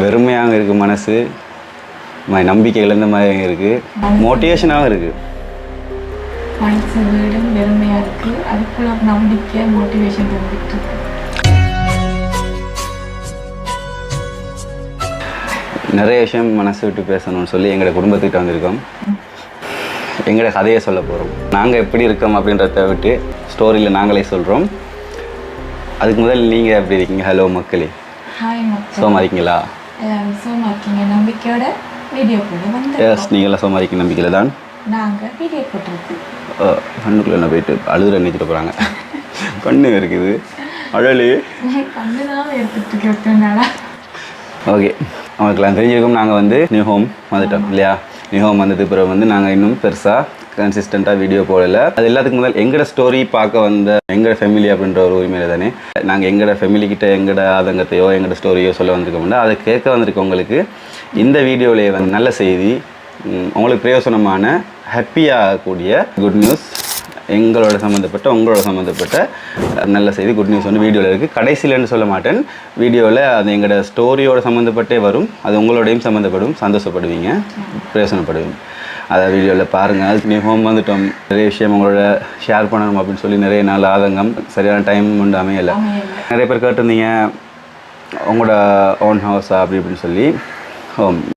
வெறுமையாக இருக்குது மனசு, நம்பிக்கை இழந்த மாதிரி இருக்குது, மோட்டிவேஷனாகவும் இருக்குது. மனசு வீடும் வெறுமையாக இருக்குது, அதுக்குள்ள நம்பிக்கை மோட்டிவேஷன் வந்துட்டு இருக்கு. நிறைய விஷயம் மனசு விட்டு பேசணும்னு சொல்லி எங்களோட குடும்பத்துக்கிட்ட வந்திருக்கோம். எங்களோட கதையை சொல்ல போகிறோம். நாங்கள் எப்படி இருக்கோம் அப்படின்றத விட்டு ஸ்டோரியில் நாங்களே சொல்கிறோம். அதுக்கு முதல் நீங்கள் எப்படி இருக்கீங்க? ஹலோ மக்களே. ஹாய் மக்கள். சோமா இருக்கீங்களா? சோமா இருக்கீங்க. நம்பிக்கையோட வீடியோ போட வந்து. எஸ், நீங்களாம் சோமா இருக்கீங்க நம்பிக்கையில் தான். நாங்கள் வீடியோ போட்டிருக்கோம். கண்ணுக்குள்ளே என்ன போயிட்டு அழுதுற நினைச்சிட்டு போகிறாங்க. கண்ணு இருக்குது அழலு. கண்ணு தான் எடுத்துகிட்டு இருக்கேன். ஓகே, அவங்களுக்குலாம் தெரிஞ்சிருக்கும். நாங்கள் வந்து நியூ ஹோம் வந்துட்டோம் இல்லையா? நியூ ஹோம் வந்ததுக்கு பிறகு வந்து நாங்கள் இன்னும் பெருசாக கன்சிஸ்டண்ட்டாக வீடியோ போடலை. அது எல்லாத்துக்கு முதல் எங்களோட ஸ்டோரி பார்க்க வந்த எங்களோட ஃபேமிலி அப்படின்ற ஒரு உரிமையில தானே நாங்கள் எங்களோட ஃபேமிலிக்கிட்ட எங்களோட ஆதங்கத்தையோ எங்களோட ஸ்டோரியோ சொல்ல வந்திருக்கோம்னா அதை கேட்க வந்திருக்கவங்களுக்கு இந்த வீடியோவிலே வந்து நல்ல செய்தி, உங்களுக்கு பிரயோசனமான ஹாப்பியாகக்கூடிய குட் நியூஸ், எங்களோட சம்மந்தப்பட்ட உங்களோட சம்மந்தப்பட்ட நல்ல செய்தி குட் நியூஸ் வந்து வீடியோவில் இருக்குது. கடைசியிலன்னு சொல்ல மாட்டேன், வீடியோவில் அது எங்களோட ஸ்டோரியோட சம்மந்தப்பட்டே வரும். அது உங்களோடையும் சம்மந்தப்படும், சந்தோஷப்படுவீங்க, பிரயோசனப்படுவீங்க. அதை வீடியோவில் பாருங்கள். அதுக்கு நியூ ஹோம் வந்துட்டோம், நிறைய விஷயம் உங்களோட ஷேர் பண்ணணும் அப்படின்னு சொல்லி நிறைய நாள் ஆதங்கம், சரியான டைம் உண்டு அமையலை. நிறைய பேர் கேட்டிருந்தீங்க உங்களோட ஓன் ஹவுஸா அப்படி இப்படின்னு சொல்லி.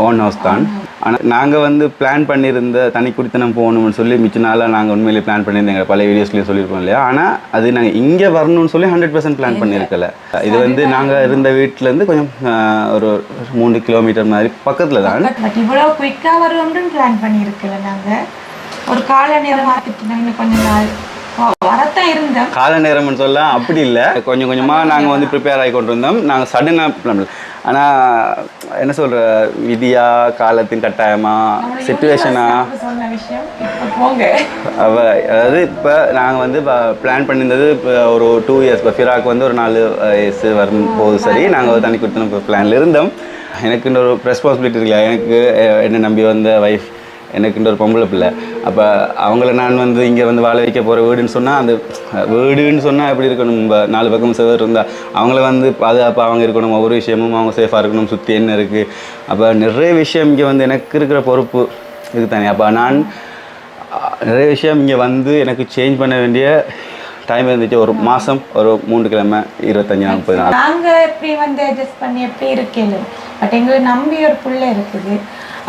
ஓன் ஹவுஸ் தான். ஆனால் நாங்கள் வந்து பிளான் பண்ணியிருந்த தனி குடித்தனம் போகணும்னு சொல்லி மிச்ச நாளாக நாங்கள் உண்மையிலேயே பிளான் பண்ணியிருந்தோம். எங்கள் பழைய வீடியோஸ்லேயும் சொல்லியிருக்கோம் இல்லையா? ஆனால் அது நாங்கள் இங்கே வரணும்னு சொல்லி 100% பிளான் பண்ணியிருக்கல. இது வந்து நாங்கள் இருந்த வீட்டிலேருந்து கொஞ்சம் ஒரு 3 கிலோமீட்டர் மாதிரி பக்கத்தில் தான். பட் இவ்வளோ குயிக்காக வருவோம்னு பிளான் பண்ணியிருக்கல. நாங்கள் ஒரு கால நேரம் பார்த்துட்டு கொஞ்சம் நாள் வரத்தான் இருந்தோம். கால நேரம்னு சொல்லலாம் அப்படி இல்லை, கொஞ்சம் கொஞ்சமாக நாங்கள் வந்து ப்ரிப்பேர் ஆகி கொண்டு இருந்தோம். நாங்கள் சடனாக பிளான். ஆனால் என்ன சொல்கிற, விதியா, காலத்தின் கட்டாயமா, சிச்சுவேஷனா, அதாவது இப்போ நாங்கள் வந்து பிளான் பண்ணியிருந்தது இப்போ ஒரு 2 இயர்ஸ். இப்போ ஃபிராக் வந்து ஒரு 4 வயசு வரும்போது சரி நாங்கள் தனி கொடுத்தோம் இப்போ பிளானில் இருந்தோம். எனக்குன்ற ஒரு ரெஸ்பான்சிபிலிட்டி இருக்குல்ல, எனக்கு என்னை நம்பி வந்த ஒய்ஃப், எனக்குன்ற ஒரு பொம்பளை பிள்ளை. அப்போ அவங்கள நான் வந்து இங்கே வந்து வாழ வைக்க போகிற வீடுன்னு சொன்னால், அந்த வீடுன்னு சொன்னால் எப்படி இருக்கணும், நம்ம 4 பக்கம் சேவர் இருந்தால் அவங்கள வந்து பாதுகாப்பு அவங்க இருக்கணும், ஒவ்வொரு விஷயமும் அவங்க சேஃபாக இருக்கணும், சுற்றி என்ன இருக்குது. அப்போ நிறைய விஷயம் இங்கே வந்து எனக்கு இருக்கிற பொறுப்பு இதுக்கு தானே. அப்போ நான் நிறைய விஷயம் இங்கே வந்து எனக்கு சேஞ்ச் பண்ண வேண்டிய டைம் இருந்துச்சு. ஒரு மாதம், ஒரு 3 கிழமை, 25-30 நாள் நாங்கள் எப்படி வந்து அட்ஜஸ்ட் பண்ணி எப்படி இருக்கேன். பட் எங்களை நம்பி ஒரு பிள்ளை இருக்குது,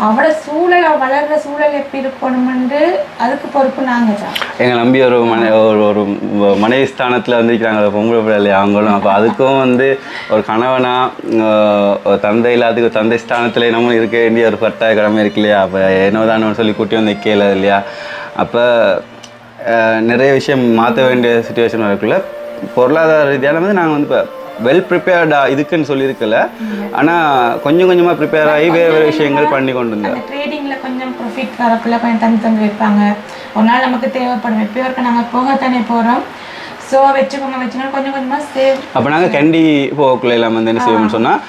அவளோட சூழல், வளர்கிற சூழல் எப்படி இருக்கணும்னு அதுக்கு பொறுப்பு நாங்கள் தான். எங்கள் நம்பி ஒரு ஒரு மனைவி ஸ்தானத்தில் வந்துருக்கிறாங்க பொங்கல் பிள்ளை அவங்களும். அப்போ அதுக்கும் வந்து ஒரு கணவனாக தந்தை இல்லாததுக்கு தந்தை ஸ்தானத்தில் நம்ம இருக்க வேண்டிய ஒரு கட்டாய கடமை இருக்கு இல்லையா? அப்போ என்னதானு சொல்லி கூட்டி வந்து கேள இல்லையா? அப்போ நிறைய விஷயம் மாற்ற வேண்டிய சுச்சுவேஷன் இருக்குல்ல. பொருளாதார ரீதியான வந்து நாங்கள் வந்து இப்போ வெல் ப்ரிப்பேர்டா இதுக்குன்னு சொல்லியிருக்கல, ஆனால் கொஞ்சம் கொஞ்சமாக ப்ரிப்பேர் ஆகி வேறு விஷயங்கள் பண்ணி கொண்டு இருந்தேன். ட்ரேடிங்கில் கொஞ்சம் ப்ராஃபிட் வரக்குள்ள கொஞ்சம் தந்து வைப்பாங்க. ஒரு நாள் நமக்கு தேவைப்படும், எப்போ நாங்கள் போகத்தானே போகிறோம். ஸோ வச்சுக்கோங்க கொஞ்சம் கொஞ்சமாக சேவ். அப்போ நாங்கள் கேண்டி போகக்குள்ள எல்லாம் வந்து என்ன செய்வோம்னு சொன்னால்,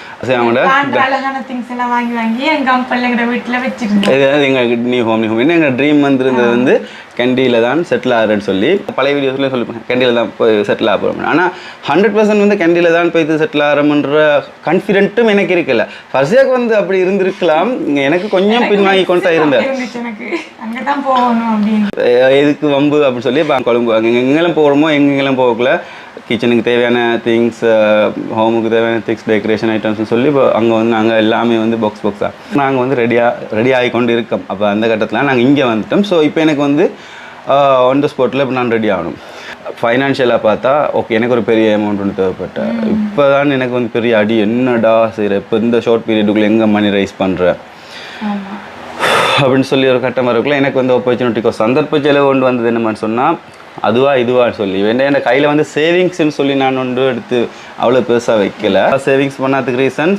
அழகான திங்ஸ் எல்லாம் வாங்கி எங்கள் அம்பள்ளைங்கிற வீட்டில் வச்சுருந்தோம். இது எங்கள் நியூ ஹோம் என்ன எங்கள் ட்ரீம் வந்துருந்தது வந்து கேண்டியில் தான் செட்டில் ஆகிறேன்னு சொல்லி பழைய வீடியோஸ்லேயும் சொல்லிப்பேன், கேண்டியில் தான் போய் செட்டில் ஆக போகிறோம். ஆனால் 100% வந்து கேண்டியில் தான் போய் செட்டில் ஆகிறோம்ன்ற கான்ஃபிடென்ட்டும் எனக்கு இருக்கல. ஃபர்ஸ்டாக வந்து அப்படி இருந்திருக்கலாம், எனக்கு கொஞ்சம் பின்வாங்கி கொண்டு தான் இருந்தேன். அங்கே தான் போகணும் அப்படின்னு எதுக்கு வம்பு அப்படின்னு சொல்லி இப்போ கொழும்பு எங்கெங்கெல்லாம் போகிறோமோ எங்கெங்கெல்லாம் போகக்குள்ள கிச்சனுக்கு தேவையான திங்ஸ், ஹோமுக்கு தேவையான திங்ஸ், டெக்கரேஷன் ஐட்டம்ஸ்னு சொல்லி இப்போ அங்கே வந்து நாங்கள் எல்லாமே வந்து பாக்ஸாக நாங்கள் வந்து ரெடி ஆகி கொண்டு இருக்கோம். அப்போ அந்த கட்டத்தில் நாங்கள் இங்கே வந்துட்டோம். ஸோ இப்போ எனக்கு வந்து ஆன் த ஸ்பாட்டில் இப்போ நான் ரெடி ஆகணும். ஃபைனான்ஷியலாக பார்த்தா ஓகே, எனக்கு ஒரு பெரிய அமௌண்ட் ஒன்று தேவைப்பட்டேன். இப்போ தான் எனக்கு வந்து பெரிய அடி, என்னடா சரி இப்போ இந்த ஷார்ட் பீரியடுக்குள்ளே எங்கே மணி ரைஸ் பண்ணுறேன் அப்படின்னு சொல்லி ஒரு கட்டம் வரக்குள்ள எனக்கு வந்து ஆப்பர்ச்சுனிட்டிக்கோ சந்தர்ப்ப செலவு கொண்டு வந்தது என்னமான்னு சொன்னால், அதுவா இதுவான்னு சொல்லி என் கையில் வந்து சேவிங்ஸ்ன்னு சொல்லி நான் ஒன்று எடுத்து அவ்வளோ பெருசாக வைக்கல. சேவிங்ஸ் பண்ணாததுக்கு ரீசன்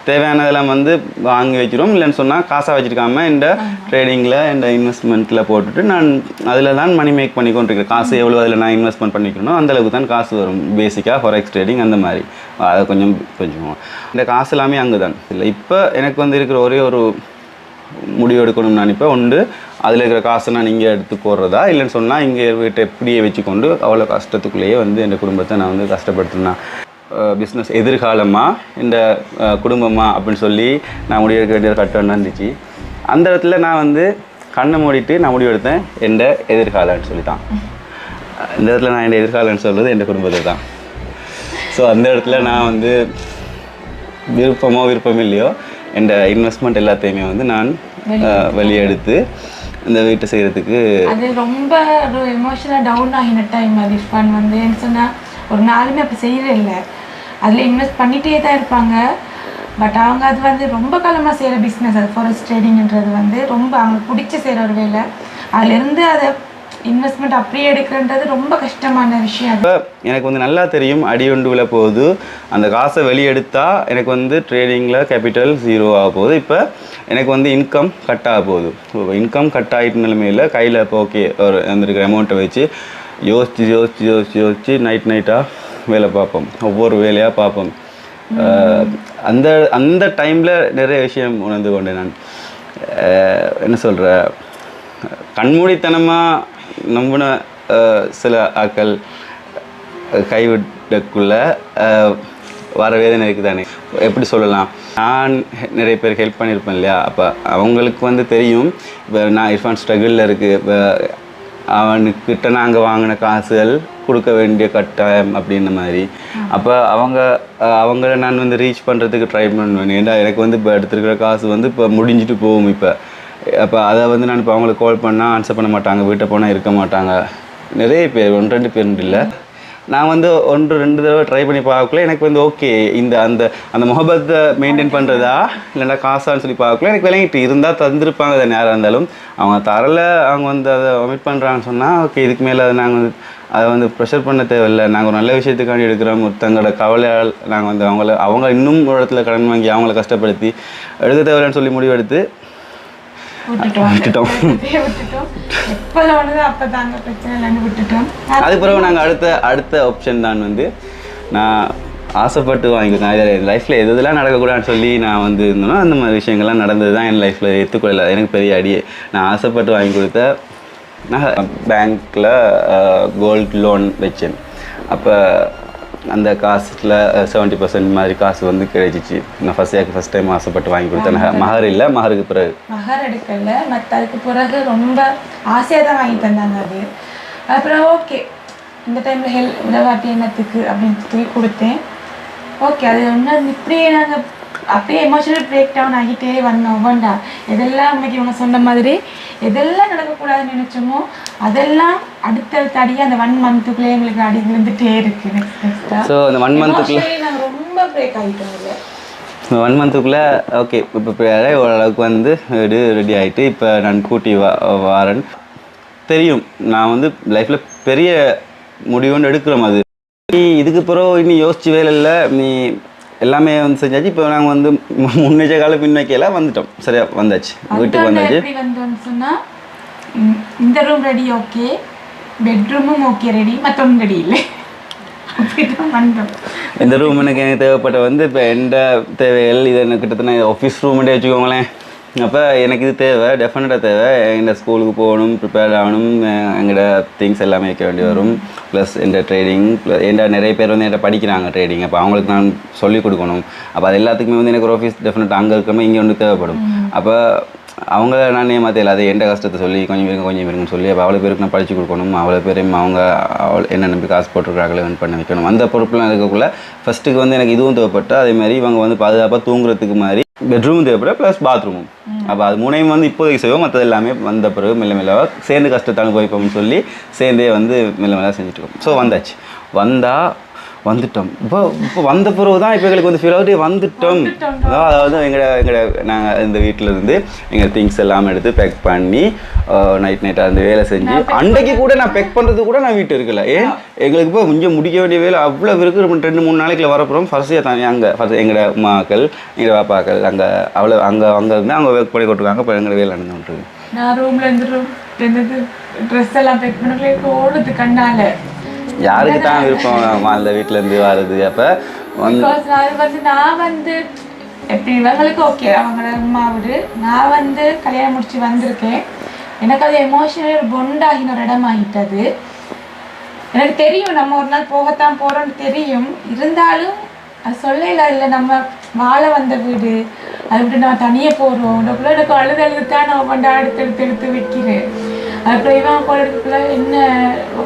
தேவையானதெல்லாம் வந்து வாங்கி வச்சிடும், இல்லைன்னு சொன்னால் காசாக வச்சுருக்காம இந்த ட்ரேடிங்கில் இந்த இன்வெஸ்ட்மெண்ட்டில் போட்டுட்டு நான் அதில் தான் மணி மேக் பண்ணி கொண்டிருக்கிறேன். காசு எவ்வளோ அதில் நான் இன்வெஸ்ட்மெண்ட் பண்ணிக்கணும் அந்தளவுக்கு தான் காசு வரும். பேசிக்காக ஃபாரெக்ஸ் ட்ரேடிங் அந்த மாதிரி அதை கொஞ்சம் இந்த காசு எல்லாமே அங்கே தான் இல்லை. இப்போ எனக்கு வந்து இருக்கிற ஒரே ஒரு முடிவு எடுக்கணும்னு நான் இப்போ உண்டு, அதில் இருக்கிற காசை நான் இங்கே எடுத்து போடுறதா, இல்லைன்னு சொன்னால் இங்கே வீட்டை எப்படியே வச்சுக்கொண்டு அவ்வளோ கஷ்டத்துக்குள்ளேயே வந்து என் குடும்பத்தை நான் வந்து கஷ்டப்படுத்தினேன். பிஸ்னஸ் எதிர்காலமா இந்த குடும்பமா அப்படின்னு சொல்லி நான் முடிவெடுக்க வேண்டிய கட்டம் இருந்துச்சு. அந்த இடத்துல நான் வந்து கண்ணை மூடிட்டு நான் முடிவெடுத்தேன் எந்த எதிர்காலம்னு சொல்லி தான். இந்த இடத்துல நான் என் எதிர்காலம்னு சொல்கிறது என் குடும்பத்தை தான். ஸோ அந்த இடத்துல நான் வந்து விருப்பம் இல்லையோ என் இன்வெஸ்ட்மெண்ட் எல்லாத்தையுமே வந்து நான் வெளியெடுத்து இந்த வீட்டை செய்கிறதுக்கு. அது ரொம்ப ஒரு எமோஷனலாக டவுன் ஆகின டைம் அது இர்ஃபான் வந்து என்ன சொன்னால் ஒரு நாளுமே அப்படி செய்யவே இல்லை. அதில் இன்வெஸ்ட் பண்ணிகிட்டே தான் இருப்பாங்க. பட் அவங்க அது வந்து ரொம்ப காலமாக செய்கிற பிஸ்னஸ். அது ஃபாரஸ்ட் ட்ரேடிங்ன்றது வந்து ரொம்ப அவங்க பிடிச்சி செய்கிற ஒரு வேலை. அதுலேருந்து அதை இன்வெஸ்ட்மெண்ட் அப்படியே எடுக்கிறன்றது ரொம்ப கஷ்டமான விஷயம். இப்போ எனக்கு வந்து நல்லா தெரியும் அடி ஒன்றுல போகுது, அந்த காசை வெளியெடுத்தால் எனக்கு வந்து ட்ரேடிங்கில் கேபிட்டல் 0 ஆக போகுது. இப்போ எனக்கு வந்து இன்கம் கட் ஆக போகுது. இன்கம் கட் ஆகிட்ட நிலைமையில் கையில் இப்போ ஓகே ஒரு வந்துருக்கிற அமௌண்ட்டை வச்சு யோசித்து நைட்டாக வேலை பார்ப்போம், ஒவ்வொரு வேலையாக பார்ப்போம். அந்த அந்த டைமில் நிறைய விஷயம் உணர்ந்து கொண்டேன் நான். என்ன சொல்கிற, கண்மூடித்தனமாக நம்பின சில ஆக்கள் கைவிடக்குள்ள வர வேதனை இருக்குது தானே. எப்படி சொல்லலாம், நான் நிறைய பேர் ஹெல்ப் பண்ணியிருப்பேன் இல்லையா. அப்போ அவங்களுக்கு வந்து தெரியும் இப்போ நான் இர்ஃபான் ஸ்ட்ரகிளில் இருக்குது, இப்போ அவனுக்கிட்ட நாங்கள் வாங்கின காசுகள் கொடுக்க வேண்டிய கட்டாயம் அப்படின்ற மாதிரி. அப்போ அவங்கள நான் வந்து ரீச் பண்ணுறதுக்கு ட்ரை பண்ணுவேன். ஏன்னா எனக்கு வந்து இப்போ எடுத்துருக்கிற காசு வந்து இப்போ முடிஞ்சிட்டு போகும். அப்போ அதை வந்து நான் இப்போ அவங்களுக்கு கால் பண்ணால் ஆன்சர் பண்ண மாட்டாங்க, வீட்டை போனால் இருக்க மாட்டாங்க. நிறைய பேர் 1-2 பேர் இல்லை, நான் வந்து 1-2 தடவை ட்ரை பண்ணி பார்க்கல. எனக்கு வந்து ஓகே இந்த அந்த அந்த முகபத்தை மெயின்டைன் பண்ணுறதா இல்லைன்னா காசான்னு சொல்லி பார்க்கல. எனக்கு விளங்கிட்டு இருந்தால் தந்துருப்பாங்க. அதை நேராக இருந்தாலும் அவங்க தரலை, அவங்க வந்து அதை ஒமிட் பண்ணுறாங்கன்னு சொன்னால் ஓகே, இதுக்கு மேலே அதை நாங்கள் வந்து அதை வந்து ப்ரெஷர் பண்ண தேவையில்லை. நாங்கள் ஒரு நல்ல விஷயத்துக்காண்டி எடுக்கிறோம். ஒருத்தங்களோட கவலையால் நாங்கள் வந்து அவங்க இன்னும் ஒரு இடத்துல கடன் வாங்கி அவங்கள கஷ்டப்படுத்தி எடுக்க தேவையில்லைன்னு சொல்லி முடிவெடுத்து விட்டுட்டோம். அது பிறகு நாங்கள் அடுத்த ஆப்ஷன் தான் வந்து நான் ஆசைப்பட்டு வாங்கிக்கிறேன். இதில் லைஃப்பில் எதெல்லாம் நடக்கக்கூடாதுன்னு சொல்லி நான் வந்து இருந்தோன்னா அந்த மாதிரி விஷயங்கள்லாம் நடந்தது தான் என் லைஃப்பில் ஏற்றுக்கொள்ளலை. எனக்கு பெரிய அடியே. நான் ஆசைப்பட்டு வாங்கி கொடுத்த நான் பேங்க்கில் கோல்டு லோன் வச்சேன். அப்போ அந்த காசில் 70% மாதிரி காசு வந்து கிடைச்சிச்சு. நான் ஃபஸ்ட் டைம் ஆசைப்பட்டு வாங்கி கொடுத்தேன். மகர் இல்லை, மகருக்கு பிறகு மகர் எடுக்கல, மற்ற அதுக்கு பிறகு ரொம்ப ஆசையாக தான் வாங்கி தந்தாங்க. அது அப்புறம் ஓகே இந்த டைமில் உதவாட்டி என்னத்துக்கு அப்படின்னு சொல்லி கொடுத்தேன். ஓகே அது ஒன்று இப்படியே நாங்கள் அப்படியே எமோஷனல் பிரேக் டவுன் ஆகிட்டே வந்தோம். வேண்டா எதெல்லாம் இன்னைக்கு இவங்க சொன்ன மாதிரி எதெல்லாம் நடக்கக்கூடாதுன்னு நினைச்சோமோ அதெல்லாம் அடுத்தடுத்த அடியாக அந்த 1 மந்த்துக்குள்ளே எங்களுக்கு அடி விழுந்துட்டே இருக்கு. ஸோ அந்த 1 மந்த்துக்குள்ளே நாங்கள் ரொம்ப பிரேக் ஆகிட்டோம். இல்லை 1 மந்த்துக்குள்ளே ஓகே இப்போ ஓரளவுக்கு வந்து ரெடி ஆகிட்டு இப்போ நான் கூட்டி வாரேன். தெரியும் நான் வந்து லைஃப்பில் பெரிய முடிவுன்னு எடுக்கிறோம். அது இதுக்கு பிறகு இன்னும் யோசிச்சு வேலை இல்லை, நீ எல்லாமே வந்து செஞ்சாச்சு. இப்போ நாங்கள் வந்து முன்னேற்ற கால பின்னோக்கியெல்லாம் வந்துட்டோம். சரியா வந்தாச்சு, வீட்டுக்கு வந்தாச்சு. எப்படி வந்தோம்னு சொன்னால் இந்த ரூம் ரெடி ஓகே, பெட்ரூமும் ஓகே ரெடி, மற்றொன்று ரெடி இல்லை, அப்படிதான் வந்தோம். இந்த ரூம் எனக்கு தேவைப்பட்ட வந்து இப்போ எந்த தேவைகள் இது எனக்கு கிட்டத்தட்ட ஆஃபீஸ் ரூம்கிட்டே வச்சுக்கோங்களேன். அப்போ எனக்கு இது தேவை, டெஃபினட்டாக தேவை. எங்கள் ஸ்கூலுக்கு போகணும், ப்ரிப்பேர் ஆகணும், எங்களோட திங்ஸ் எல்லாமே வைக்க வேண்டி வரும். ப்ளஸ் எந்த ட்ரேடிங் நிறைய பேர் வந்து என்கிட்ட படிக்கிறாங்க ட்ரேடிங். அப்போ அவங்களுக்கு நான் சொல்லிக் கொடுக்கணும். அப்போ அது எல்லாத்துக்குமே வந்து எனக்கு ஒரு ஆஃபீஸ் டெஃபினட்டாக அங்கே இருக்கிறமே இங்கே ஒன்று தேவைப்படும். அப்போ அவங்கள நான் ஏமாற்றல, அது எந்த கஷ்டத்தை சொல்லி கொஞ்சம் இருக்குன்னு சொல்லி அப்போ அவ்வளோ பேருக்கு நான் படித்து கொடுக்கணும். அவ்வளோ பேரையும் என்ன நம்பி காசு போட்டுருக்காங்களே வந்து பண்ண வைக்கணும். அந்த பொறுப்புலாம் இருக்கக்குள்ள ஃபஸ்ட்டுக்கு வந்து எனக்கு இதுவும் தேவைப்பட்டு, அதேமாதிரி இவங்க வந்து பாதுகாப்பாக தூங்குறதுக்கு மாதிரி பெட்ரூமும் தேவைப்பட ப்ளஸ் பாத்ரூமும். அப்போ அது 3 வந்து இப்போதைக்கு செய்வோம். மற்றது எல்லாமே வந்த பிறகு மெல்ல சேர்ந்து கஷ்டத்தை அனுபவிப்போம்னு சொல்லி சேர்ந்தே வந்து மெல்ல செஞ்சுட்டு இருக்கோம். ஸோ வந்தாச்சு, வந்துட்டோம். இப்போ வந்த பிறகு தான் இப்போ எங்களுக்கு வந்து ஃபீல் ஆகுது வந்துட்டோம். அதாவது நாங்கள் இந்த வீட்டில் இருந்து எங்கள் திங்ஸ் எல்லாம் எடுத்து பேக் பண்ணி நைட்டாக அந்த வேலை செஞ்சு அன்றைக்கு கூட நான் பேக் பண்ணுறது கூட நான் வீட்டு இருக்கல. எங்களுக்கு இப்போ கொஞ்சம் முடிக்க வேண்டிய வேலை அவ்வளோ இருக்குது. 2-3 நாளைக்குள்ள வரப்போகிறோம். ஃபர்ஸ்ட் தானே அங்கே எங்களோட அம்மாக்கள் எங்களோட பாப்பாக்கள் அங்கே அங்கே இருந்து அவங்க ஒர்க் பண்ணி கொட்டுருக்காங்க. இப்போ எங்களோட வேலை நடந்துட்டு நான் ரூம்ல இருந்து ட்ரெஸ் எல்லாம் பேக் பண்ணி ஓடுது கண்ணால. யாருக்கு தான் விருப்பம் அந்த வீட்டில் இருந்து வர்றது? அப்போ நான் வந்து எப்படி இவங்களுக்கு ஓகே அவங்களோட அம்மா வீடு, நான் வந்து கல்யாணம் முடிச்சு வந்திருக்கேன். எனக்கு அது எமோஷனல் பொண்டாகின ஒரு இடம் ஆகிட்டது. எனக்கு தெரியும் நம்ம ஒரு நாள் போகத்தான் போகிறோம்னு தெரியும், இருந்தாலும் அது சொல்லல. இல்லை நம்ம வாழ வந்த வீடு, அதை விட்டு நான் தனியாக போகிறோம், அதுக்குள்ளே எனக்கு அழுதான் நான் கொண்டா எடுத்து வைக்கிறேன். அப்புறம் இவன் குழந்தைக்குள்ள என்ன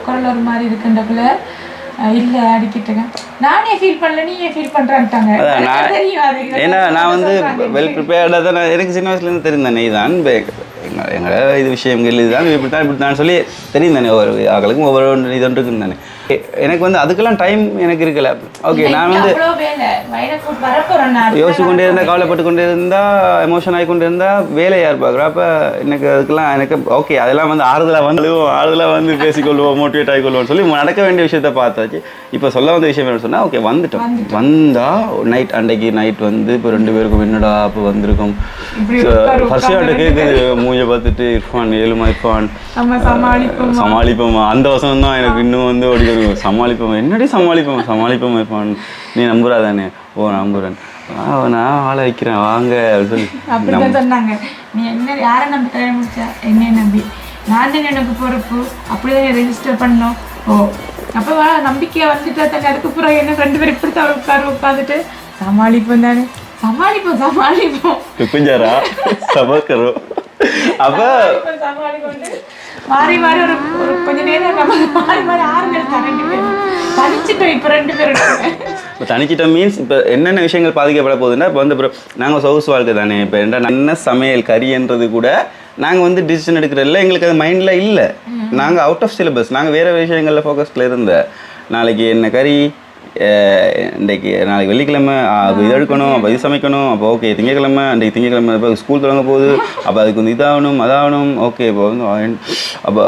குரல் ஒரு மாதிரி இருக்குன்றக்குள்ள இல்லை அடிக்கிட்டுங்க, நானே ஃபீல் பண்ணல, நீ ஏன் ஃபீல் பண்ணுறான்ட்டாங்க. தெரியும் அது, ஏன்னா நான் வந்து வெல் ப்ரிப்பேர்டாக தான், எனக்கு சின்ன வயசுலேருந்து தெரியும் தானே இதுதான் எங்களை இது விஷயங்கள் இதுதான் இப்படி தான் சொல்லி தெரியும் தானே, ஒவ்வொரு ஆக்களுக்கும் ஒவ்வொரு இது ஒன்று இருக்குன்னு தானே. எனக்கு வந்து அதுக்கெல்லாம் டைம் எனக்கு இருக்கல. ஓகே நான் வந்து யோசிச்சு கொண்டே இருந்தால், கவலைப்பட்டு கொண்டே இருந்தால், எமோஷன் ஆகி கொண்டே இருந்தால் வேலை யார் பார்க்குறா. அப்போ எனக்கு அதுக்கெல்லாம் எனக்கு ஓகே அதெல்லாம் வந்து ஆறுதலாக வந்து பேசிக்கொள்வோம், மோட்டிவேட் ஆகிக்கொள்வோம்னு சொல்லி நடக்க வேண்டிய விஷயத்த பார்த்தாச்சு. இப்போ சொல்ல வந்த விஷயம் என்ன சொன்னால், ஓகே வந்துட்டோம், வந்தால் நைட் அன்றைக்கு நைட் வந்து இப்போ 2 பேருக்கும் என்னடா அப்போ வந்திருக்கோம் ஃபர்ஸ்ட் கேட்குது மூஞ்சை பார்த்துட்டு, இர்ஃபான் ஏழுமா இர்ஃபான் சமாளிப்போமா, அந்த வசனம் தான் எனக்கு இன்னும் வந்து ஓடி வரும். சமாளிப்போம், என்னடி சமாளிப்போம் இர்ஃபான், நீ நம்புறாதானே? ஓ நம்புறேன், நான் ஆளை வைக்கிறேன் வாங்க அப்படின்னு சொல்லி அப்படிதான் சொன்னாங்க. நீ என்ன யாரை நம்பி கல்யாணம் முடிச்சா? என்னை நம்பி, நான் தான் எனக்கு பொறுப்பு, அப்படிதான் ரெஜிஸ்டர் பண்ணோம். ஓ அப்போ நம்பிக்கையை வந்துட்டு தங்க அதுக்கப்புறம் என்ன 2 பேரும் இப்படி தான் உட்காந்துட்டு சமாளிப்போம் தானே, சமாளிப்போம் குஞ்சாரா சமக்கரோ. அப்போ மாறி ஒரு கொஞ்ச நேரம் நம்ம மாறி 6 பேர் தனிச்சிட்டோம். இப்போ 2 பேரும் இப்போ தனிச்சிட்டோம் மீன்ஸ் இப்போ என்னென்ன விஷயங்கள் பாதிக்கப்பட போகுதுன்னா, இப்போ வந்து நாங்கள் சொகுசு வாழ்க்கை தானே, இப்போ என்ன சமையல் கறின்றது கூட நாங்கள் வந்து டிசிஷன் எடுக்கிறதில்ல, எங்களுக்கு அது மைண்டில் இல்லை. நாங்கள் அவுட் ஆஃப் சிலபஸ், நாங்கள் வேறு விஷயங்களில் ஃபோக்கஸில் இருந்த, நாளைக்கு என்ன கறி, நாளைக்கு வெள்ளிக்கிழமை இது எடுக்கணும், அப்போ இது சமைக்கணும், அப்போ ஓகே திங்கக்கிழமை இப்போ ஸ்கூல் தொடங்க போகுது, அப்போ அதுக்கு வந்து இதாகணும் அதாகணும். ஓகே இப்போ வந்து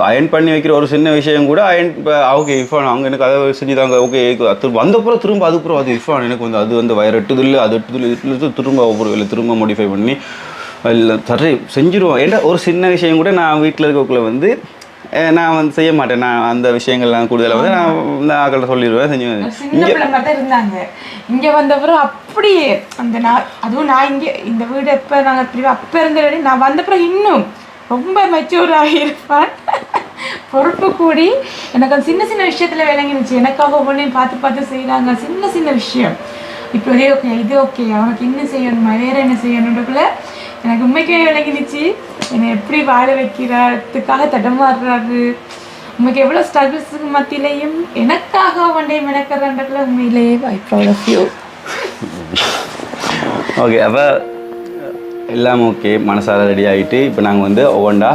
அயன் பண்ணி வைக்கிற ஒரு சின்ன விஷயம் கூட இப்போ ஓகே இர்ஃபான் அவங்க எனக்கு அதை செஞ்சுதாங்க, ஓகே வந்தப்புறம் திரும்ப அதுக்கப்புறம் அது இர்ஃபான் எனக்கு வந்து அது வந்து வயர் எட்டுதில்லை அது எட்டுதில்லை திரும்ப ஒவ்வொரு வேலை திரும்ப மாடிஃபை பண்ணி இல்லை சரி செஞ்சுருவோம். ஏன்னா ஒரு சின்ன விஷயம் கூட நான் வீட்டில் இருக்கக்குள்ள வந்து நான் வந்து செய்ய மாட்டேன். நான் அந்த விஷயங்கள்லாம் கூடுதலாக வந்து நான் இந்த ஆக்கள்கிட்ட சொல்லிடுவேன், செஞ்சுவேன். இருந்தாங்க இங்கே வந்தப்புறம் அப்படியே அந்த அதுவும் நான் இங்கே இந்த வீடு எப்போ நாங்கள் அப்போ இருந்த நான் வந்தப்புறம் இன்னும் ரொம்ப மெச்சூர் ஆகியிருப்பான். பொறுப்பு கூடி எனக்கு அந்த சின்ன விஷயத்தில் விளங்கினுச்சு. எனக்காக ஒவ்வொன்றையும் பார்த்து செய்கிறாங்க, சின்ன விஷயம். இப்போ ஓகே இது ஓகே அவனுக்கு இன்னும் செய்யணுமா வேறு என்ன செய்யணுன்றக்குள்ள எனக்கு உண்மைக்கே விளங்கினுச்சு. என்னை எப்படி வாழ வைக்கிறதுக்காக தடமாறுறாரு, உண்மைக்கு எவ்வளோ ஸ்ட்ரகிள்ஸுக்கு மத்தியிலையும் எனக்காக ஒன்றை மெனக்கிறன்றக்குள்ள உண்மையிலேயே I proud of you. Okay அப்போ எல்லாம் ஓகே மனசார ரெடி ஆகிட்டு இப்போ நாங்கள் வந்து ஒவ்வொன்றா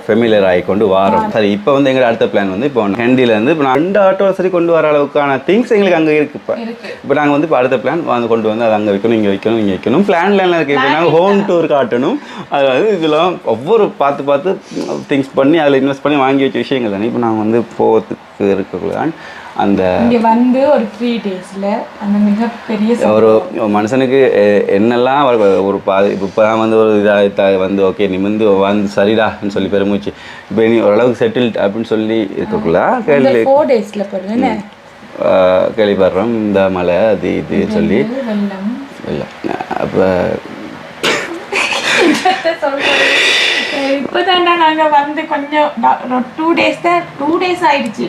ஃபெமிலியர் ஆகி கொண்டு வரோம். சரி இப்போ வந்து எங்களோட அடுத்த பிளான் வந்து இப்போ ஹேண்டிலேருந்து இப்போ நான் 2 ஆட்டோ சரி கொண்டு வர அளவுக்கான திங்ஸ் எங்களுக்கு அங்கே இருக்குது. இப்போ நாங்கள் வந்து இப்போ அடுத்த பிளான் வந்து கொண்டு வந்து அதை அங்கே வைக்கணும் இங்கே வைக்கணும் பிளான்லாம் இருக்குது. இப்போ நாங்கள் ஹோம் டூர் காட்டணும், அதாவது இதெல்லாம் ஒவ்வொரு பார்த்து திங்ஸ் பண்ணி அதில் இன்வெஸ்ட் பண்ணி வாங்கி வச்ச விஷயங்கள் தானே. இப்போ நாங்கள் வந்து போகிறதுக்கு இருக்கக்குள்ளதான் அந்த இங்கே வந்து ஒரு 3 daysல அந்த மிகப்பெரிய ஒரு மனுஷனுக்கு என்னெல்லாம் ஒரு இப்போ தான் வந்து ஒரு இதாக வந்து ஓகே நிமிந்து வந்து சரிடான்னு சொல்லி பெருமூச்சு இப்போ நீ ஓரளவுக்கு செட்டில்ட் அப்படின்னு சொல்லி இருக்கக்குள்ள 4 daysல போடுறேன்னு கேள்விப்படுறோம். இந்த மலை அது இது சொல்லி இல்லை அப்போ இப்போதான்டா நாங்கள் வந்து கொஞ்சம் 2 days ஆயிடுச்சு.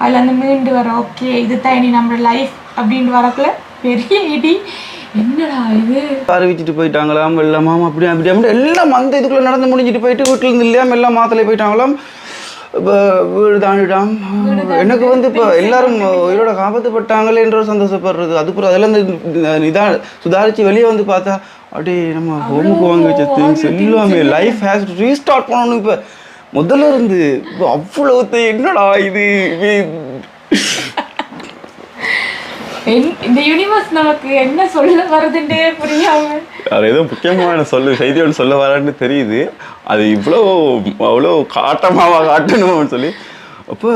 அதில் அந்த மீண்டு வர ஓகே இது தான் இனி நம்ம லைஃப் அப்படின்னு வரக்குள்ள பெரிய இடி. என்னடா இது அறிவிச்சிட்டு போயிட்டாங்களாம் வெள்ளமாம் அப்படி எல்லாம் அந்த இதுக்குள்ளே நடந்து முடிஞ்சிட்டு போயிட்டு வீட்டில் இருந்து இல்லையாம் எல்லாம் மாத்தலை போயிட்டாங்களாம். இப்போ வீடு தாண்டிட்டான். எனக்கு வந்து இப்போ எல்லாரும் உயிரோட காப்பாற்றப்பட்டாங்களே என்ற சந்தோஷப்படுறது, அதுக்கப்புறம் அதெல்லாம் இதாக சுதாரித்து வெளியே வந்து பார்த்தா அப்படியே நம்ம ஹோமுக்கு வாங்கி வச்ச திங்ஸ் எல்லாமே லைஃப் ஹேஸ் ரீஸ்டார்ட் பண்ணணும். இப்போ முதல்ல இருந்து அவ்வளவு என்னடா இது இந்த யூனிவர்ஸ் நமக்கு என்ன சொல்ல வருதுன்னே புரியாம அது ஏதோ முக்கியமான செய்தி ஒன்று சொல்ல வரான்னு தெரியுது. அது அவ்வளோ காட்டணும்னு சொல்லி அப்போ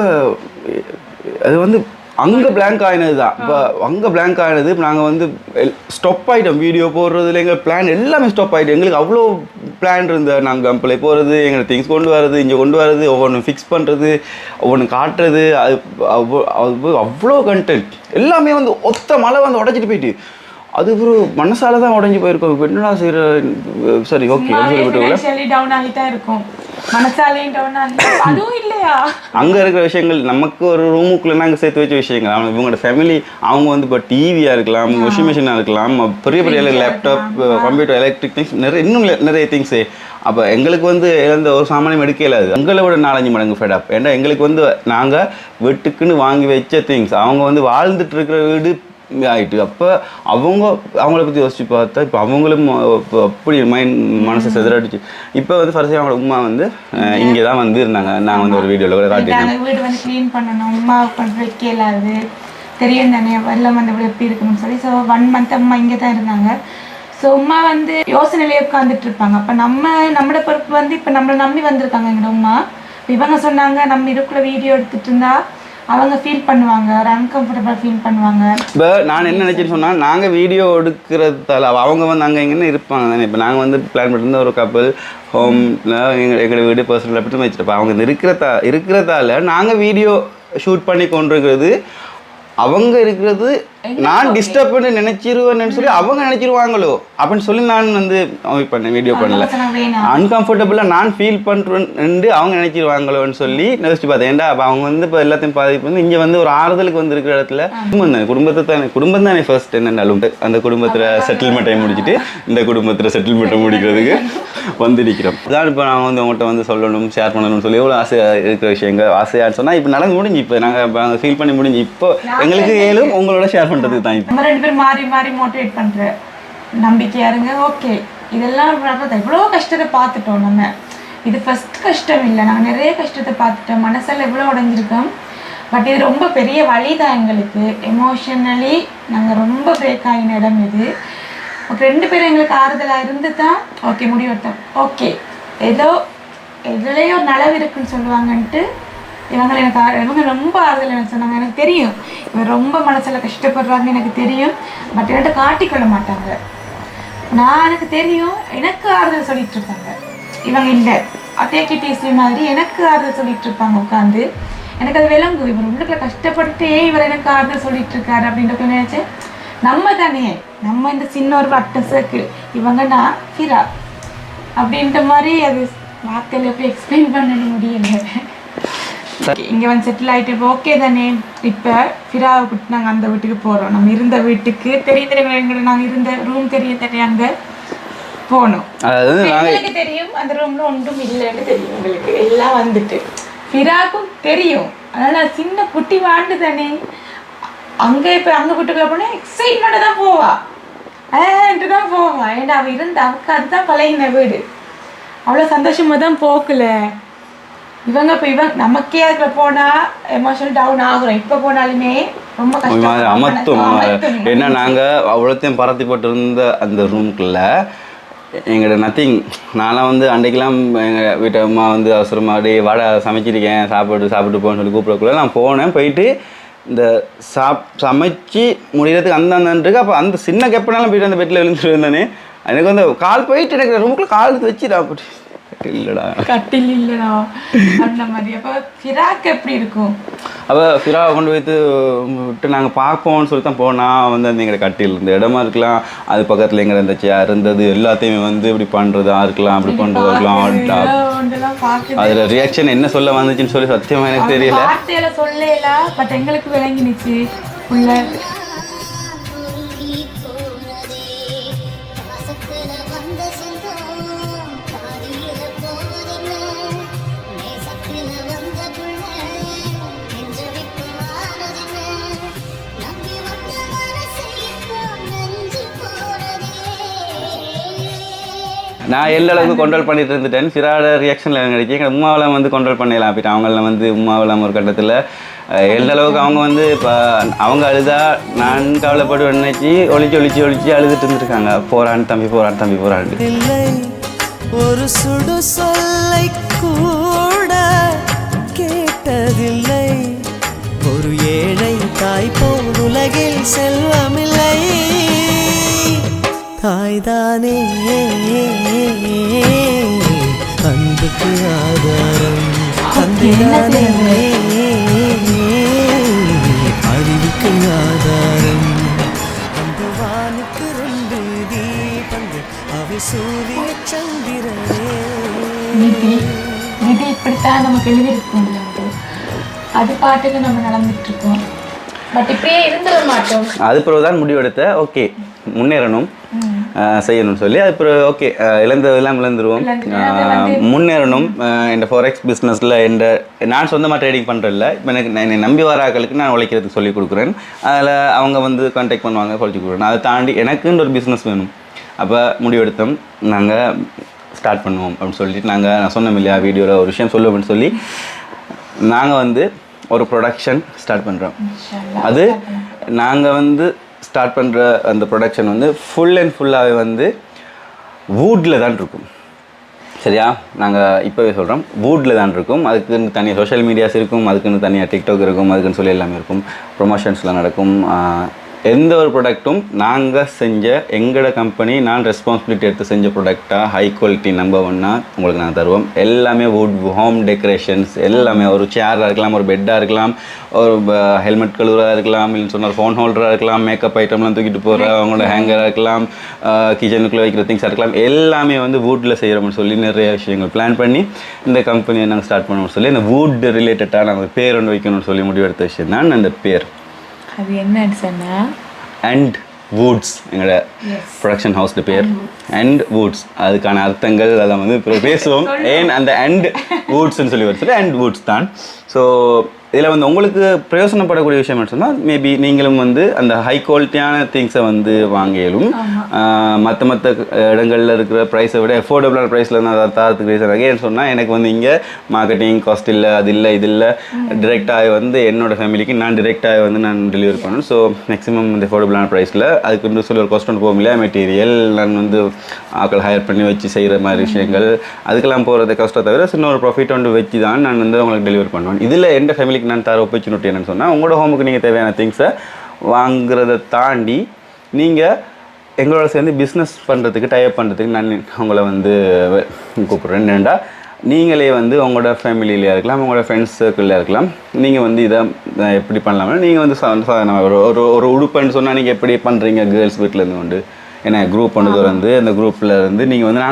அது வந்து அங்கே பிளாங்க் ஆகினது தான். இப்போ அங்கே பிளாங்க் ஆகினது இப்போ நாங்கள் வந்து ஸ்டாப் ஆகிட்டோம். வீடியோ போடுறதுல எங்கள் பிளான் எல்லாமே ஸ்டாப் ஆகிட்டோம். எங்களுக்கு அவ்வளோ பிளான் இருந்தது. நாங்கள் கம்பெனி போகிறது, எங்களை திங்ஸ் கொண்டு வரது, இங்கே கொண்டு வரது, ஒவ்வொன்று ஃபிக்ஸ் பண்ணுறது, ஒவ்வொன்று காட்டுறது, அது அவ்வளோ கண்டென்ட் எல்லாமே வந்து ஒத்த மழை வந்து உடச்சிட்டு போயிட்டு அது ஒரு மனசால தான் உடஞ்சி போயிருக்கோம். இப்போ என்னடா செய்கிற சரி ஓகே டவுன் ஆகி தான் இருக்கும். மனசாலேன்றவனா அதுவும் இல்லையா அங்கே இருக்கிற விஷயங்கள் நமக்கு ஒரு ரூமுக்குள்ளே நாங்கள் சேர்த்து வச்ச விஷயங்கள் அவங்க இவங்களோட ஃபேமிலி அவங்க வந்து இப்போ டிவியாக இருக்கலாம் வாஷிங் மிஷினாக இருக்கலாம் பெரிய பெரிய லேப்டாப் கம்ப்யூட்டர் எலக்ட்ரிக் திங்ஸ் நிறைய இன்னும் நிறைய திங்ஸு அப்போ எங்களுக்கு வந்து இழந்த ஒரு சாமானியம் எடுக்க இல்லாது எங்களை விட 4-5 மடங்கு ஃபெடப் ஏன்னா எங்களுக்கு வந்து நாங்கள் வீட்டுக்குன்னு வாங்கி வச்ச திங்ஸ் அவங்க வந்து வாழ்ந்துட்டு இருக்கிற வீடு ஆகிட்டு அப்போ அவங்கள பற்றி யோசிச்சு பார்த்தா இப்போ அவங்களும் அப்படி மனசை செதறடிச்சு இப்போ வந்து ஃபர்ஸ்ட் அவங்களோட உமா வந்து இங்கே தான் வந்து இருந்தாங்க நாங்கள் வந்து ஒரு வீடியோவில் கூட காட்டியிருந்தேன் வீடு வந்து க்ளீன் பண்ணணும் உமா கொண்டு வைக்க இல்லாது தெரியும் தானே வெள்ளம் வந்து எப்படி இருக்கணும்னு சொல்லி ஸோ 1 month அம்மா இங்கே தான் இருந்தாங்க ஸோ உமா வந்து யோசனையிலே உட்காந்துட்டு இருப்பாங்க அப்போ நம்மளோட பொறுப்பு வந்து இப்போ நம்மளை நம்பி வந்திருக்காங்க எங்களோட உமா இவங்க சொன்னாங்க நம்ம இதுக்குள்ள வீடியோ எடுத்துட்டு இருந்தா அவங்க ஃபீல் பண்ணுவாங்க ஒரு அன்கம்ஃபர்டபுள் ஃபீல் பண்ணுவாங்க இப்போ நான் என்ன நினச்சிட்டு சொன்னால் நாங்கள் வீடியோ எடுக்கிறதால அவங்க வந்து அங்கே எங்கன்னு இருப்பாங்க தானே இப்போ நாங்கள் வந்து பிளான் பண்ணியிருந்த ஒரு கப்பல் ஹோமில் எங்களோட வீடு பர்சனல் அப்படி வச்சுருப்போம் அவங்க இருக்கிறதால நாங்கள் வீடியோ ஷூட் பண்ணி கொண்டிருக்கிறது அவங்க இருக்கிறது நான் டிஸ்டர்ப் பண்ணி நினைச்சிருவேன்னு சொல்லி அவங்க நினைச்சிருவாங்களோ அப்படின்னு சொல்லி நான் வந்து பண்ணேன் வீடியோ பண்ணல அன்கம்ஃபர்டபுளாக நான் ஃபீல் பண்ணுறேன்னு அவங்க நினைச்சிருவாங்களோன்னு சொல்லி யோசிச்சு பார்த்தேன் ஏன்டா அப்போ அவங்க வந்து இப்போ எல்லாத்தையும் பாதிப்பு வந்து இங்கே வந்து ஒரு ஆறுதலுக்கு வந்து இருக்கிற இடத்துல குடும்பம் தானே ஃபர்ஸ்ட் என்னன்னாலும் அந்த குடும்பத்தில் செட்டில்மெண்ட்டை முடிச்சுட்டு இந்த குடும்பத்தில் செட்டில்மெண்ட்டை முடிக்கிறதுக்கு வந்து நிற்கிறோம் அதான் இப்போ நான் வந்து அவங்கள்ட்ட வந்து சொல்லணும் ஷேர் பண்ணணும்னு சொல்லி எவ்வளோ ஆசையாக இருக்கிற விஷயங்கள் ஆசையான்னு சொன்னால் இப்போ நடந்து முடிஞ்சு இப்போ நாங்கள் ஃபீல் பண்ணி முடிஞ்சு இப்போ எங்களுக்கு ஏழும் உங்களோட ஷேர் பண்ணுறதுக்கு தான் இப்போ நம்ம 2 பேரும் மாறி மோட்டிவேட் பண்ணுற நம்பிக்கையா இருங்க ஓகே இதெல்லாம் எவ்வளோ கஷ்டத்தை பார்த்துட்டோம் நம்ம இது ஃபர்ஸ்ட் கஷ்டம் இல்லை நாங்கள் நிறைய கஷ்டத்தை பார்த்துட்டோம் மனசில் எவ்வளோ உடஞ்சிருக்கோம் பட் இது ரொம்ப பெரிய வழி தான் எங்களுக்கு எமோஷனலி நாங்கள் ரொம்ப பிரேக் ஆகின இடம் இது ஓகே 2 பேரும் எங்களுக்கு ஆறுதலாக இருந்து தான் ஓகே முடிவெடுத்தோம் ஓகே எதுலேயோ நலவு இருக்குன்னு சொல்லுவாங்கன்ட்டு இவங்க ரொம்ப ஆறுதல் எனக்கு சொன்னாங்க எனக்கு தெரியும் இவங்க ரொம்ப மனசில் கஷ்டப்படுறாங்க எனக்கு தெரியும் பட் என்கிட்ட காட்டிக்கொள்ள மாட்டாங்க எனக்கு தெரியும் எனக்கு ஆறுதல் சொல்லிட்டு இருப்பாங்க இவங்க இல்லை அட்டேக்கி டீஸ்லி மாதிரி எனக்கு ஆறுதல் சொல்லிட்டு இருப்பாங்க உட்காந்து எனக்கு அது விளங்கும் இவர் உள்ளுக்குள்ள கஷ்டப்பட்டுட்டே இவர் எனக்கு ஆறுதல் சொல்லிட்டு இருக்காரு அப்படின்ற நினைச்சேன் நம்ம தானே நம்ம இந்த சின்ன ஒரு வட்டம் சர்க்கிள் இவங்க நான் ஃபிரா அப்படின்ற மாதிரி அது வார்த்தையில் எப்படி எக்ஸ்பிளைன் பண்ண முடியல இங்கே வந்து செட்டில் ஆகிட்டு இப்போ ஓகே தானே இப்போ ஃபிராவை விட்டு நாங்கள் அந்த வீட்டுக்கு போகிறோம் நம்ம இருந்த வீட்டுக்கு தெரியும் நாங்கள் இருந்த ரூம் தெரியும் தானே அங்கே போகணும் எங்களுக்கு தெரியும் அந்த ரூமில் ஒன்றும் இல்லைன்னு தெரியும் உங்களுக்கு எல்லாம் வந்துட்டு ஃபிராவுக்கும் தெரியும் அதனால் சின்ன குட்டி வாண்டு தானே அங்கே இப்போ அங்கே வீட்டுக்குள்ள போனால் எக்ஸைட்மெண்ட்டாக தான் போவா தான் போவா ஏன்னா அவள் அவளுக்கு அதுதான் பழகின வீடு அவ்வளோ சந்தோஷமாக தான் போக்கல இவங்க நமக்கே அதுல போனா எமோஷனல் டவுன் ஆகுறோம் இப்ப போனாலுமே ரொம்ப கஷ்டம் அமர்த்தும் ஏன்னா நாங்க அவ்வளோத்தையும் பரத்தி போட்டு இருந்த அந்த ரூம்குள்ள எங்கள்கிட்ட நத்திங் நான்லாம் வந்து அன்றைக்கெல்லாம் எங்கள் வீட்டு அம்மா வந்து அவசரமாக வடை சமைச்சிருக்கேன் சாப்பிட்டு போன்னு சொல்லி கூப்பிடக்குள்ள நான் போனேன் போயிட்டு இந்த சமைச்சு முடிகிறதுக்கு அந்தன்றிருக்கு அப்போ அந்த சின்ன கெப்பனாலும் போயிட்டு அந்த பெட்டில் விழுந்துட்டு இருந்தேனே எனக்கு வந்து கால் போயிட்டு எனக்கு ரூமுக்குள்ள கால் வச்சுடா அப்படி கட்டில் இல்லடா அந்த மாதிரி அப்போ ஃபிராக்கு எப்படி இருக்கும் அப்போ ஃபிராவை கொண்டு போய்த்து விட்டு நாங்கள் பார்ப்போம்னு சொல்லி தான் போனால் வந்து அந்த எங்களை கட்டில் இருந்த இடமா இருக்கலாம் அது பக்கத்தில் எங்கே இருந்த சேர் இருந்தது எல்லாத்தையுமே வந்து இப்படி பண்ணுறதா இருக்கலாம் அப்படி பண்ணுறதா இருக்கலாம் அதில் ரியாக்ஷன் என்ன சொல்ல வந்துச்சுன்னு சொல்லி சத்தியமாக எனக்கு தெரியல வார்த்தையில சொல்லல பட் எங்களுக்கு விளங்கினுச்சு உள்ள நான் எந்த அளவுக்கு கண்ட்ரோல் பண்ணிட்டு இருந்துட்டேன் ஃபிராட ரியாக்ஷனில் கிடைச்சி எங்கள் உமாவெல்லாம் வந்து கண்ட்ரோல் பண்ணிடலாம் போயிட்டு அவங்களாம் வந்து உமாவெல்லாம் ஒரு கட்டத்தில் எந்த அளவுக்கு அவங்க வந்து இப்போ அவங்க அழுதா நான் கவலைப்பட்டு நினைச்சி ஒழிச்சு அழுதுட்டு இருந்துருக்காங்க போறான் தம்பி இல்லை ஒரு சுடு சொல்லை கூட கேட்டதில்லை ஒரு ஏழை தாய் போல் உலகில் செல்வமில்லை தாய்தானே அன்புக்கு ஆதாரம் தந்தைதானே அறிவுக்கு ஆதாரம் அந்த வானுக்கு 2 தீபங்கள் அவை சூரிய சந்திரனே பிளான் நமக்கு எழுதியிருக்கோம் நமக்கு அது பாட்டுக்கு நம்ம நடந்துட்டு இருக்கோம். பட் இப்படியே இருந்துட மாட்டோம். அது பிறகு தான் முடிவெடுத்த ஓகே முன்னேறணும் செய்யணும்னு சொல்லி அது பிறகு ஓகே இழந்ததெல்லாம் இழந்துருவோம் முன்னேறணும். இந்த ஃபாரெக்ஸ் பிஸ்னஸில் நான் சொந்தமாக ட்ரேடிங் பண்ணுறதில்ல. இப்போ என்னை நம்பி வர ஆட்களுக்கு நான் உழைக்கிறதுக்கு சொல்லிக் கொடுக்குறேன். அதில் அவங்க வந்து கான்டாக்ட் பண்ணுவாங்க, சொல்லிக் கொடுக்குறேன். அதை தாண்டி எனக்குன்னு ஒரு பிஸ்னஸ் வேணும். அப்போ முடிவெடுத்தோம் நாங்கள் ஸ்டார்ட் பண்ணுவோம் அப்படின்னு சொல்லிட்டு நான் சொன்னோம் இல்லையா வீடியோவில் ஒரு விஷயம் சொல்லுவேன்னு சொல்லி நாங்கள் வந்து ஒரு ப்ரொடக்ஷன் ஸ்டார்ட் பண்ணுறோம். அது நாங்கள் வந்து ஸ்டார்ட் பண்ணுற அந்த ப்ரொடக்ஷன் வந்து ஃபுல் அண்ட் ஃபுல்லாகவே வந்து வூட்டில் தான் இருக்கும். சரியா? நாங்கள் இப்போவே சொல்கிறோம் வூட்டில் தான் இருக்கும். அதுக்குன்னு தனியாக சோஷியல் மீடியாஸ் இருக்கும், அதுக்குன்னு தனியாக டிக்டாக் இருக்கும், அதுக்குன்னு சொல்லி எல்லாமே இருக்கும். ப்ரொமோஷன்ஸில் நடக்கும். எந்த ஒரு ப்ராடக்ட்டும் நாங்கள் செஞ்ச எங்களோட கம்பெனி நான் ரெஸ்பான்சிபிலிட்டி எடுத்து செஞ்ச ப்ராடக்டாக ஹை குவாலிட்டி நம்பர் ஒன்னா உங்களுக்கு நாங்கள் தருவோம். எல்லாமே வுட் ஹோம் டெக்கரேஷன்ஸ் எல்லாமே ஒரு சேராக இருக்கலாம், ஒரு பெட்டாக இருக்கலாம், ஒரு ஹெல்மெட் கழுவுறாக இருக்கலாம், இல்லைன்னு சொன்னால் ஃபோன் ஹோல்டராக இருக்கலாம், மேக்கப் ஐட்டம்லாம் தூக்கிட்டு போகிற அவங்களோட ஹேங்கராக இருக்கலாம், கிச்சனுக்குள்ளே வைக்கிற திங்ஸாக இருக்கலாம், எல்லாமே வந்து வுட்டில் செய்கிறோம்னு சொல்லி நிறைய விஷயங்கள் பிளான் பண்ணி இந்த கம்பெனியை நாங்கள் ஸ்டார்ட் பண்ணணும்னு சொல்லி இந்த வுட் ரிலேட்டடாக நாங்கள் பேர் ஒன்று வைக்கணும்னு சொல்லி முடிவெடுத்த விஷயம் தான் அந்த பேர். அது என்னன்னு சொன்னால் அண்ட் வூட்ஸ் எங்களோட ப்ரொடக்ஷன் ஹவுஸ்ல பேர். அண்ட் வூட்ஸ் அதுக்கான அர்த்தங்கள் அதெல்லாம் வந்து இப்போ பேசுவோம். ஏன் அந்த அண்ட் வூட்ஸ்ன்னு சொல்லி வருது அண்ட் வூட்ஸ் தான். ஸோ இதில் வந்து உங்களுக்கு பிரயோசனப்படக்கூடிய விஷயம் என்ன சொன்னால் மேபி நீங்களும் வந்து அந்த ஹை குவாலிட்டியான திங்ஸை வந்து வாங்கியலும் மற்ற இடங்களில் இருக்கிற ப்ரைஸை விட அஃபோர்டபுளான ப்ரைஸில் நான் அதை தரத்துக்கு ரீசன் ஏன்னு சொன்னால் எனக்கு வந்து இங்கே மார்க்கெட்டிங் காஸ்ட் இல்லை, அது இல்லை, இது இல்லை, டிரெக்டாக வந்து என்னோடய ஃபேமிலிக்கு நான் டிரெக்டாக வந்து நான் டெலிவரி பண்ணணும். ஸோ மேக்ஸிமம் இந்த அஃபோர்டபுளான ப்ரைஸில் அதுக்கு சொல்லி ஒரு காஸ்ட் ஒன்று போகும் இல்லையா, மெட்டீரியல் நான் வந்து ஆக்கள் ஹையர் பண்ணி வச்சு செய்கிற மாதிரி விஷயங்கள் அதுக்கெல்லாம் போகிறது கஷ்டம் தவிர சின்ன ஒரு ப்ராஃபிட் ஒன்று வச்சு தான் நான் வந்து அவங்களுக்கு டெலிவரி பண்ணுவேன். இதில் எந்த ஃபேமிலிக்கு நான் தர ஆப்பர்ச்சுனிட்டி என்னன்னு சொன்னால் உங்களோட ஹோமுக்கு நீங்கள் தேவையான திங்ஸை வாங்குறதை தாண்டி நீங்கள் எங்களோட சேர்ந்து பிஸ்னஸ் பண்ணுறதுக்கு டைப் பண்ணுறதுக்கு நான் உங்களை வந்து கூப்பிட்றேன். என்னென்னா நீங்களே வந்து உங்களோட ஃபேமிலியிலே இருக்கலாம், உங்களோட ஃப்ரெண்ட்ஸ் சர்க்கிளில் இருக்கலாம், நீங்கள் வந்து இதை எப்படி பண்ணலாம்னா நீங்கள் வந்து ஒரு ஒரு உடுப்புன்னு சொன்னால் நீங்கள் எப்படி பண்ணுறீங்க கேர்ள்ஸ் வீட்டிலேருந்து கொண்டு ஏன்னா குரூப் ஒன்று வந்து அந்த குரூப்பில் இருந்து நீங்கள் வந்து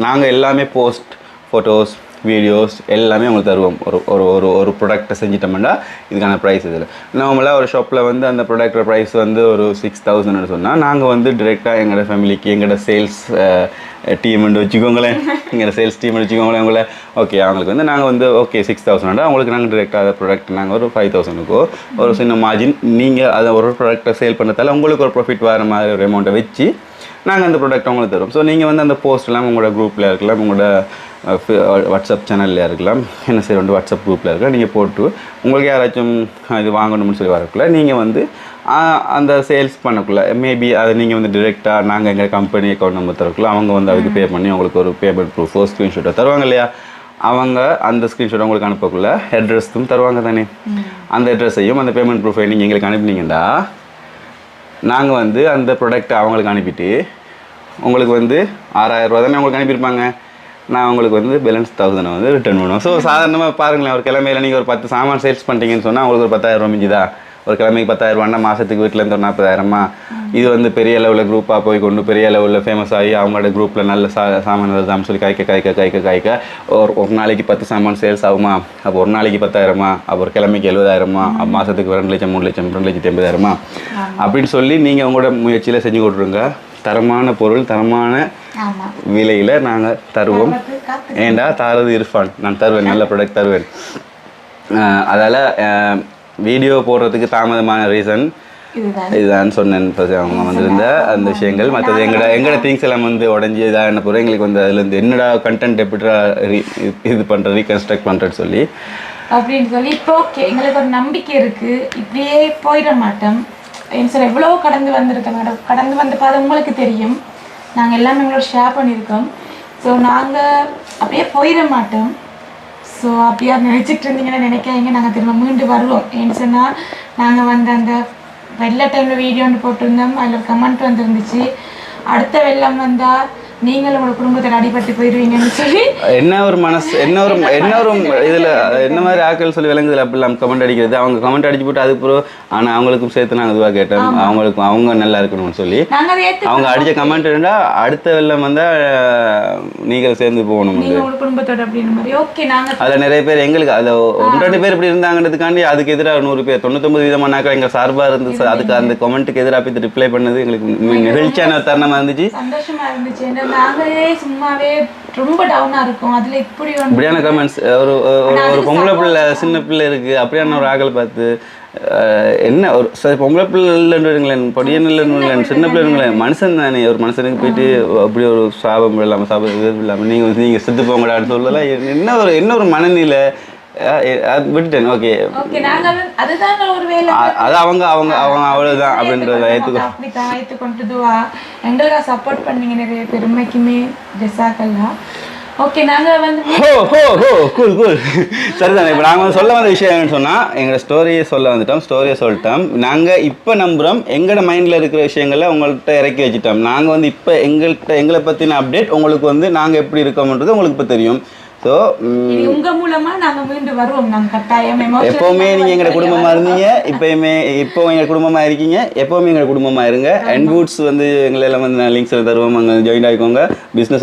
நாங்கள் எல்லாமே போஸ்ட் ஃபோட்டோஸ் வீடியோஸ் எல்லாமே உங்களுக்கு தருவோம். ஒரு ஒரு ஒரு ப்ராடக்ட்டை செஞ்சிட்டோம்னா இதுக்கான ப்ரைஸ் இதில் நார்மலாக ஒரு ஷாப்பில் வந்து அந்த ப்ராடக்டோட ப்ரைஸ் வந்து ஒரு 6000 சொன்னால் நாங்கள் வந்து டிரெக்டாக எங்களோட ஃபேமிலிக்கு எங்களோட சேல்ஸ் டீம்னு வச்சுக்கோங்களேன், எங்களோட சேல்ஸ் டீம்னு வச்சுக்கோங்களேன் உங்களை ஓகே அவங்களுக்கு வந்து நாங்கள் வந்து ஓகே 6000 அவங்களுக்கு நாங்கள் டிரெக்டாக அதை ப்ராடக்ட் நாங்கள் ஒரு 5000க்கோ ஒரு சின்ன மார்ஜின் நீங்கள் அதை ஒரு ப்ராடக்ட்டை சேல் பண்ணதால் உங்களுக்கு ஒரு ப்ராஃபிட் வர மாதிரி ஒரு அமௌண்ட்டை வச்சு நாங்கள் அந்த ப்ராடக்ட் உங்களுக்கு தருவோம். ஸோ நீங்கள் வந்து அந்த போஸ்ட்லாம் உங்களோட குரூப்பில் இருக்கலாம், உங்களோட வாட்ஸ்அப் சேனலில் இருக்கலாம், என்ன செய்ய வந்து வாட்ஸ்அப் குரூப்பில் இருக்கலாம், நீங்கள் போட்டு உங்களுக்கு யாராச்சும் இது வாங்கணும்னு சொல்லி வரக்குள்ள நீங்கள் வந்து அந்த சேல்ஸ் பண்ணக்குள்ள மேபி அதை நீங்கள் வந்து டிரெக்டாக நாங்கள் எங்கள் கம்பெனி அக்கௌண்ட் நம்பர் தரக்குள்ள அவங்க வந்து அதுக்கு பே பண்ணி உங்களுக்கு ஒரு பேமெண்ட் ப்ரூஃபோ ஸ்க்ரீன்ஷாட்டோ தருவாங்க இல்லையா, அவங்க அந்த ஸ்க்ரீன்ஷாட் உங்களுக்கு அனுப்பக்குள்ள அட்ரஸும் தருவாங்க தானே, அந்த அட்ரஸையும் அந்த பேமெண்ட் ப்ரூஃபை நீங்கள் எங்களுக்கு அனுப்பினீங்கன்னா நாங்கள் வந்து அந்த ப்ராடக்ட்டை அவங்களுக்கு அனுப்பிட்டு உங்களுக்கு வந்து 6000 ரூபா தானே உங்களுக்கு அனுப்பியிருப்பாங்க, நான் உங்களுக்கு வந்து பேலன்ஸ் 1000 வந்து ரிட்டர்ன் பண்ணுவோம். ஸோ சாதாரணமாக பாருங்களேன், ஒரு கிழமையில் நீங்கள் ஒரு 10 சாமான் சேல்ஸ் பண்ணிட்டீங்கன்னு சொன்னால் உங்களுக்கு ஒரு 10000 ரூபா மிஞ்சுதா, ஒரு கிழமைக்கு 10000 ரூபான்னா மாதத்துக்கு வீட்டிலேருந்து ஒரு 40000 இது வந்து பெரிய லெவலில் குரூப்பாக போய் கொண்டு பெரிய லெவலில் ஃபேமஸ் ஆகி அவங்களோட குரூப்பில் நல்ல சாமான் வருதான்னு சொல்லி காய்க்க ஒரு நாளைக்கு 10 சாமான் சேல்ஸ் ஆகுமா, அப்போ ஒரு நாளைக்கு 10000 அப்போ ஒரு கிழமைக்கு 70000 அப்போ மாதத்துக்கு 2 லட்சம் 3 லட்சம் 2,80,000 அப்படின்னு சொல்லி நீங்கள் உங்களோட முயற்சியில் செஞ்சு கொடுத்துருங்க. தரமான பொருள் தரமான விலையில் நாங்கள் தருவோம். ஏண்டா தாரது இர்ஃபான், நான் தருவேன், நல்ல ப்ராடக்ட் தருவேன். அதால் வீடியோ போடுறதுக்கு தாமதமான ரீசன் இதுதான் சொன்னேன். அவங்க வந்திருந்த அந்த விஷயங்கள் மற்றது எங்களோட திங்ஸ் எல்லாம் வந்து உடஞ்சி இதாக என்ன போகிறோம் எங்களுக்கு வந்து அதுலேருந்து என்னடா கண்டென்ட் எப்படிடா இது பண்ணுற ரீகன்ஸ்ட்ரக்ட் பண்ணுறேன்னு சொல்லி அப்படின்னு சொல்லி இப்போ ஓகே எங்களுக்கு ஒரு நம்பிக்கை இருக்குது, இப்படியே போயிட மாட்டோம். என் சார் எவ்வளோ கடந்து வந்திருக்கோம் மேடம், கடந்து வந்து பார்த்து உங்களுக்கு தெரியும், நாங்கள் எல்லாமே எங்களோட ஷேர் பண்ணியிருக்கோம். ஸோ நாங்கள் அப்படியே போயிட மாட்டோம். ஸோ அப்படியே நினச்சிட்டு இருந்தீங்கன்னா நினைக்காதீங்க, நாங்கள் திரும்ப மீண்டு வருவோம். ஏன்னு சொன்னால் நாங்கள் வந்து அந்த வெள்ள டைமில் வீடியோ ஒன்று போட்டிருந்தோம், அதில் கமெண்ட் வந்துருந்துச்சு அடுத்த வெள்ளம் வந்தால் நீங்களும் உங்களோட குடும்பத்தில் அடிபட்டு போயிடுவீங்கன்னு சொல்லி என்ன ஒரு மனசு என்ன ஒரு இதில் என்ன மாதிரி ஆட்கள் சொல்லி விளங்குதில்ல அப்படிலாம் கமெண்ட் அடிக்கிறது. அவங்க கமெண்ட் அடிச்சு போட்டு அதுக்கப்புறம் ஆனால் அவங்களுக்கும் சேர்த்து நாங்கள் இதுவாக கேட்டோம், அவங்களுக்கும் அவங்க நல்லா இருக்கணும்னு சொல்லி. நாங்கள் அதை ஏற்று அவங்க அடித்த கமெண்ட் இருந்தால் அடுத்த வெள்ளம் வந்தால் நீங்கள் சேர்ந்து போகணும். நீங்கள் உங்களோட குடும்பத்தோட அப்படின்னு மாதிரி ஓகே. நாங்கள் அதில் நிறைய பேர் எங்களுக்கு அதில் 1-2 பேர் இப்படி இருந்தாங்கிறதுக்காண்டி அதுக்கு எதிராக 100 பேர் 99% எங்கள் சார்பாக இருந்து அதுக்கு அந்த கமெண்ட்டுக்கு எதிராக போய் ரிப்ளை பண்ணது எங்களுக்கு நிகழ்ச்சியான தருணமாக இருந்துச்சு, சந்தோஷமா இருந்துச்சு. ஏன்னா நாங்களே சும்மாவே ரொம்ப டவுனா இருக்கும், அதுல இப்படியான கமெண்ட்ஸ். ஒரு பொம்பளை பிள்ளை சின்ன பிள்ளை இருக்கு அப்படியான ஒரு ஆக்களை பார்த்து என்ன ஒரு சரி பொம்பளை பிள்ளை இல்லைன்றீங்களேன், பொடியன் இல்லைன்னு, சின்ன பிள்ளைங்களேன், மனுஷன் தானே. ஒரு மனுஷனுக்கு போயிட்டு அப்படி ஒரு சாபம் இல்லாமல் சாபம் இது இல்லாமல் நீங்கள் செத்து போங்கடான்னு சொல்லலாம். என்ன ஒரு மனநிலை விட்டுட்டேன். ஓகே அது அவங்க அவ்வளவுதான் அப்படின்றத ஏற்றுக்கொண்டுதுவா எங்களுக்காக சப்போர்ட் பண்ணீங்க நிறைய பெருமைக்குமே ஜெசாக்கெல்லாம். ஓகே நாங்கள் வந்து கூல் சரிதானே. இப்போ நாங்கள் சொல்ல வந்த விஷயம் என்னன்னு சொன்னால் எங்களோட ஸ்டோரியை சொல்லிட்டோம். நாங்கள் இப்போ நம்புகிறோம் எங்களோட மைண்டில் இருக்கிற விஷயங்களை உங்கள்கிட்ட இறக்கி வச்சுட்டோம். நாங்கள் வந்து இப்போ எங்களை பற்றின அப்டேட் உங்களுக்கு வந்து நாங்கள் எப்படி இருக்கோம்ன்றது உங்களுக்கு இப்போ தெரியும். ஸோ உங்க மூலமா நாங்கள் மீண்டும் வருவோம். நாங்கள் கட்டாயம் எப்போவுமே நீங்கள் எங்களோட குடும்பமாக இருந்தீங்க, இப்போ எங்கள் குடும்பமாக இருக்கீங்க, எப்போவுமே எங்கள் குடும்பமாக இருங்க. அண்ட் பூட்ஸ் வந்து எங்களெல்லாம் வந்து நான் லிங்க்ஸில் தருவோம், அங்கே ஜாயின் ஆகிக்கோங்க. பிஸ்னஸ்